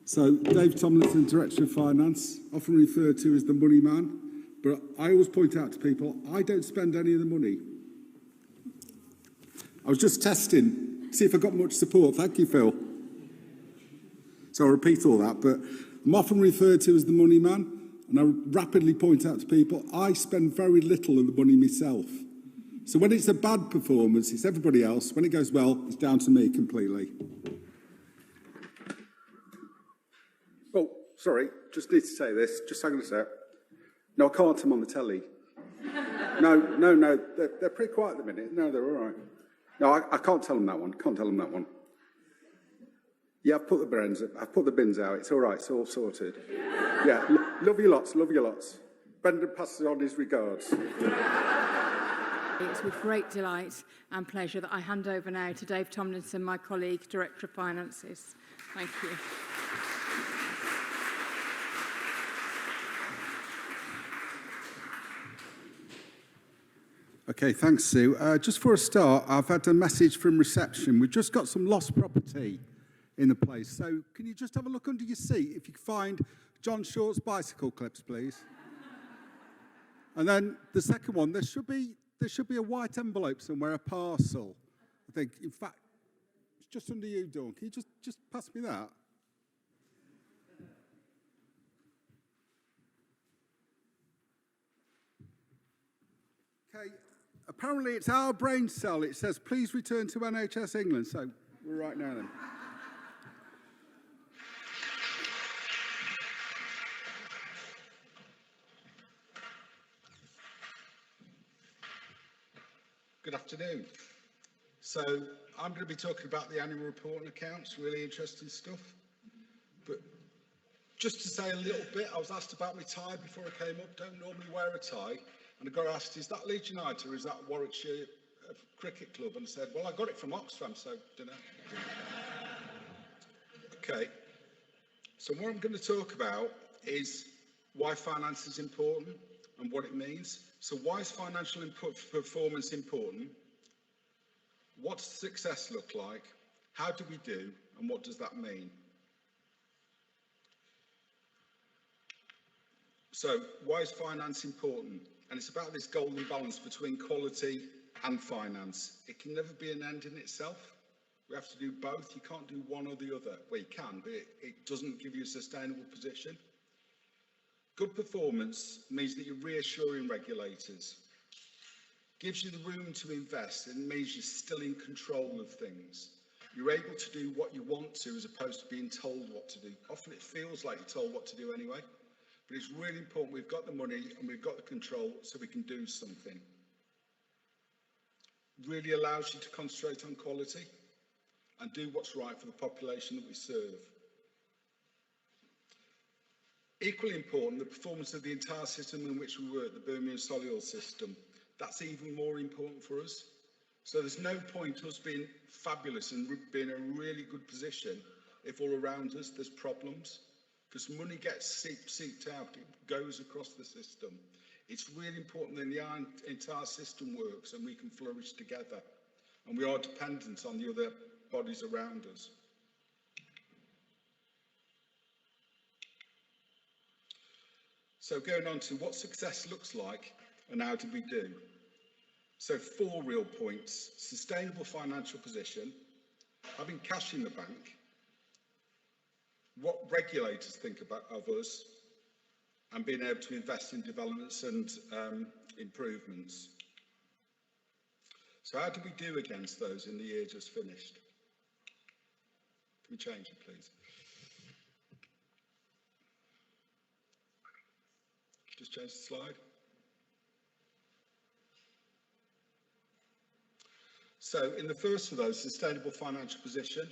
So, Dave Tomlinson, Director of Finance, often referred to as the money man, but I always point out to people, I don't spend any of the money. I was just testing, see if I got much support. Thank you, Phil. So I'll repeat all that, but I'm often referred to as the money man, and I rapidly point out to people, I spend very little of the money myself. So when it's a bad performance, it's everybody else. When it goes well, it's down to me completely. Oh, sorry, just need to say this, just hang on a sec. No, I can't, I'm on the telly. No, they're pretty quiet at the minute. No, they're all right. No, I can't tell them that one, Yeah, I've put the bins out, it's all right, it's all sorted. Yeah, love you lots. Brendan passes on his regards. It's with great delight and pleasure that I hand over now to Dave Tomlinson, my colleague, Director of Finances. Thank you. Okay, thanks, Sue. Just for a start, I've had a message from reception. We've just got some lost property in the place. So can you just have a look under your seat if you can find John Short's bicycle clips, please? And then the second one, there should be a white envelope somewhere, a parcel. I think, in fact, it's just under you, Dawn. Can you just pass me that? Okay, apparently it's our brain cell. It says, please return to NHS England. So we're right now then. Good afternoon. So I'm going to be talking about the annual report and accounts, really interesting stuff. But just to say a little bit, I was asked about my tie before I came up. Don't normally wear a tie. And I got asked, is that Leeds United or is that Warwickshire Cricket Club? And I said, well, I got it from Oxfam, so don't know. Okay. So what I'm going to talk about is why finance is important and what it means. So why is financial performance important? What does success look like? How do we do? And what does that mean? So why is finance important? And it's about this golden balance between quality and finance. It can never be an end in itself. We have to do both. You can't do one or the other. Well, you can, but it doesn't give you a sustainable position. Good performance means that you're reassuring regulators, gives you the room to invest, and means you're still in control of things. You're able to do what you want to as opposed to being told what to do. Often it feels like you're told what to do anyway, but it's really important we've got the money and we've got the control so we can do something. Really allows you to concentrate on quality and do what's right for the population that we serve. Equally important, the performance of the entire system in which we work, the Birmingham Solihull system. That's even more important for us. So there's no point us being fabulous and being in a really good position if all around us there's problems. Because money gets seeped out, it goes across the system. It's really important that the entire system works and we can flourish together. And we are dependent on the other bodies around us. So going on to what success looks like and how do we do? So 4 real points: sustainable financial position, having cash in the bank, what regulators think of us, and being able to invest in developments and improvements. So how do we do against those in the year just finished? Can we change it, please? Just change the slide. So in the first of those, sustainable financial position,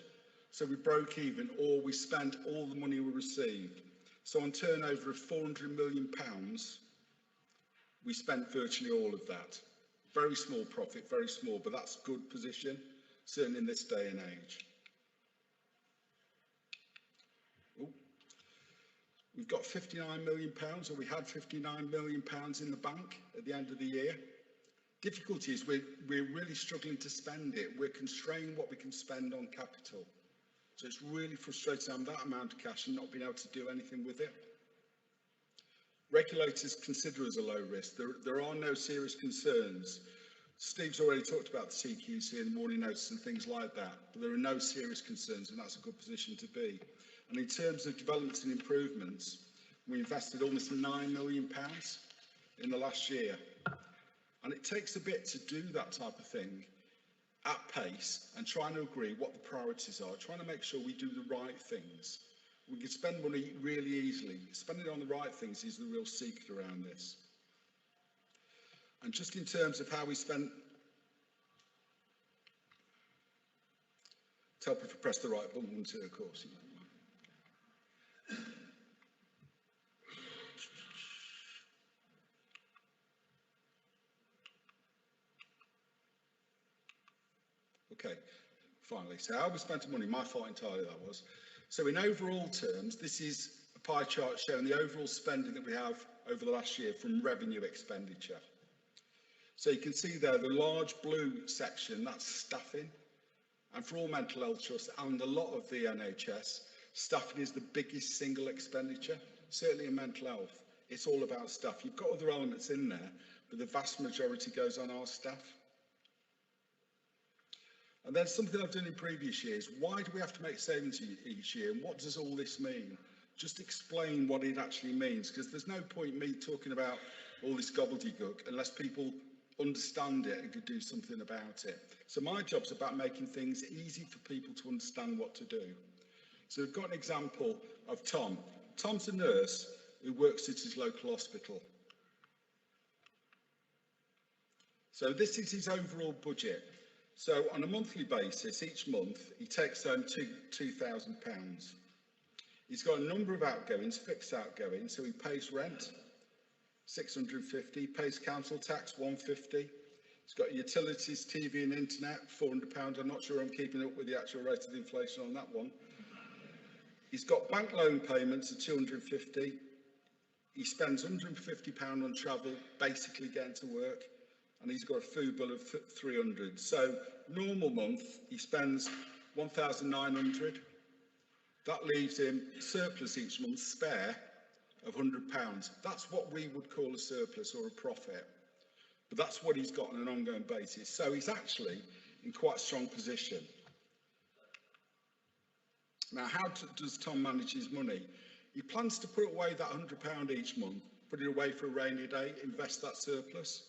so we broke even or we spent all the money we received. So on turnover of £400 million, we spent virtually all of that. Very small profit, very small, but that's good position, certainly in this day and age. We've got £59 million, or we had £59 million in the bank at the end of the year. Difficulty is we're really struggling to spend it. We're constraining what we can spend on capital. So it's really frustrating having that amount of cash and not being able to do anything with it. Regulators consider us a low risk. There are no serious concerns. Steve's already talked about the CQC and the warning notice and things like that, but there are no serious concerns, and that's a good position to be. And in terms of developments and improvements, we invested almost £9 million in the last year. And it takes a bit to do that type of thing at pace and trying to agree what the priorities are, trying to make sure we do the right things. We can spend money really easily. Spending on the right things is the real secret around this. And just in terms of how we spent, tell people to press the right button too, of course. Okay, finally. So how we spent the money, my fault entirely that was. So in overall terms, this is a pie chart showing the overall spending that we have over the last year from revenue expenditure. So you can see there the large blue section, that's staffing. And for all mental health trusts and a lot of the NHS, staffing is the biggest single expenditure, certainly in mental health. It's all about staff. You've got other elements in there, but the vast majority goes on our staff. And then something I've done in previous years, why do we have to make savings each year and what does all this mean? Just explain what it actually means, because there's no point me talking about all this gobbledygook unless people understand it and could do something about it. So my job's about making things easy for people to understand what to do. So we've got an example of Tom. Tom's a nurse who works at his local hospital. So this is his overall budget. So on a monthly basis, each month, he takes home £2,000. He's got a number of outgoings, fixed outgoings, so he pays rent, £650, pays council tax, £150. He's got utilities, TV and internet, £400. I'm not sure I'm keeping up with the actual rate of inflation on that one. He's got bank loan payments of £250. He spends £150 on travel, basically getting to work. And he's got a food bill of £300. So normal month, he spends £1,900. That leaves him surplus each month, spare, of £100. That's what we would call a surplus or a profit. But that's what he's got on an ongoing basis. So he's actually in quite a strong position. Now, how does Tom manage his money? He plans to put away that £100 each month, put it away for a rainy day, invest that surplus.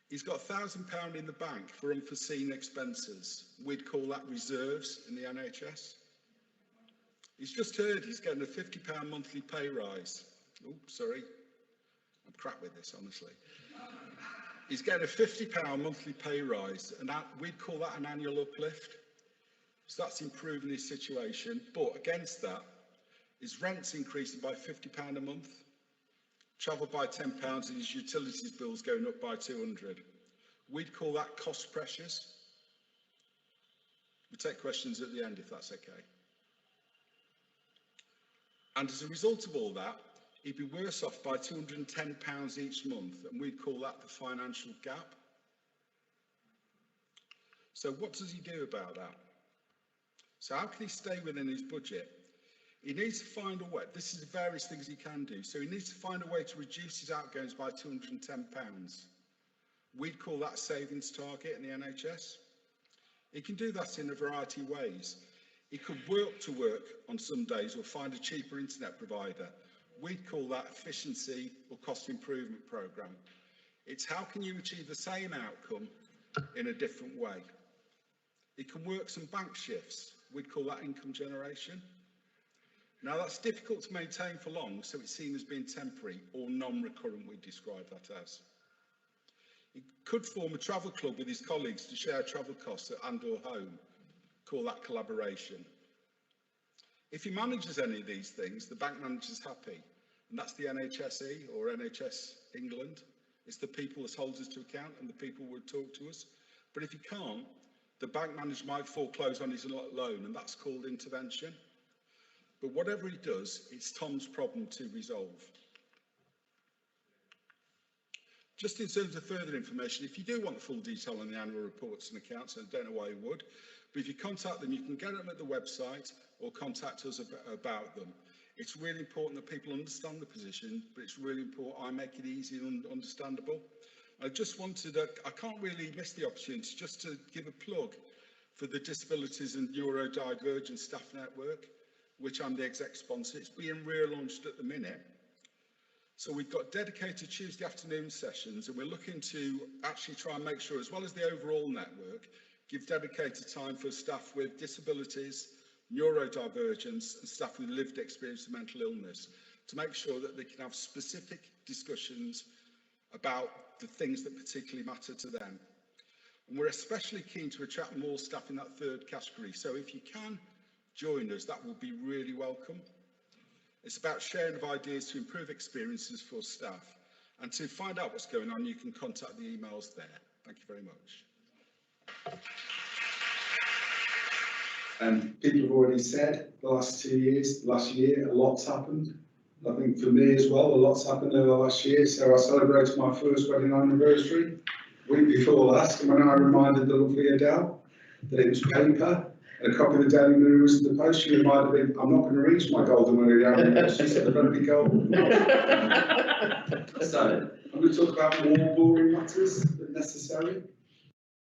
He's got £1,000 in the bank for unforeseen expenses. We'd call that reserves in the NHS. He's just heard he's getting a £50 monthly pay rise. Oh, sorry. I'm crap with this, honestly. He's getting a £50 monthly pay rise, and we'd call that an annual uplift. So that's improving his situation. But against that, his rent's increasing by £50 a month. Travel by £10 and his utilities bills going up by £200. We'd call that cost pressures. We'll take questions at the end if that's okay. And as a result of all that, he'd be worse off by £210 each month, and we'd call that the financial gap. So what does he do about that? So how can he stay within his budget? He needs to find a way, this is the various things he can do, so he needs to find a way to reduce his outgoings by £210. We'd call that a savings target in the NHS. He can do that in a variety of ways. He could work to work on some days or find a cheaper internet provider. We'd call that efficiency or cost improvement programme. It's how can you achieve the same outcome in a different way. He can work some bank shifts. We'd call that income generation. Now that's difficult to maintain for long, so it's seen as being temporary or non-recurrent, we describe that as. He could form a travel club with his colleagues to share travel costs and or home, call that collaboration. If he manages any of these things, the bank manager's happy, and that's the NHSE or NHS England. It's the people that hold us to account and the people who would talk to us. But if he can't, the bank manager might foreclose on his loan, and that's called intervention. But whatever he does, it's Tom's problem to resolve. Just in terms of further information, if you do want the full detail on the annual reports and accounts, and I don't know why you would, but if you contact them, you can get them at the website or contact us about them. It's really important that people understand the position, but it's really important I make it easy and understandable. I just wanted I can't really miss the opportunity just to give a plug for the Disabilities and Neurodivergent Staff Network, which I'm the exec sponsor. It's being relaunched at the minute. So we've got dedicated Tuesday afternoon sessions, and we're looking to actually try and make sure, as well as the overall network, give dedicated time for staff with disabilities, neurodivergence, and staff with lived experience of mental illness, to make sure that they can have specific discussions about the things that particularly matter to them. And we're especially keen to attract more staff in that third category. So if you can join us, that will be really welcome. It's about sharing of ideas to improve experiences for staff. And to find out what's going on, you can contact the emails there. Thank you very much. People have already said the last 2 years, last year, a lot's happened. I think for me as well, a lot's happened over the last year. So I celebrated my first wedding anniversary week before last, and when I reminded the lovely Adele that it was paper and a copy of the Daily Mirror was in the post, she reminded me, I'm not going to reach my golden wedding anniversary, so they're going to be golden. So I'm going to talk about more boring matters than necessary.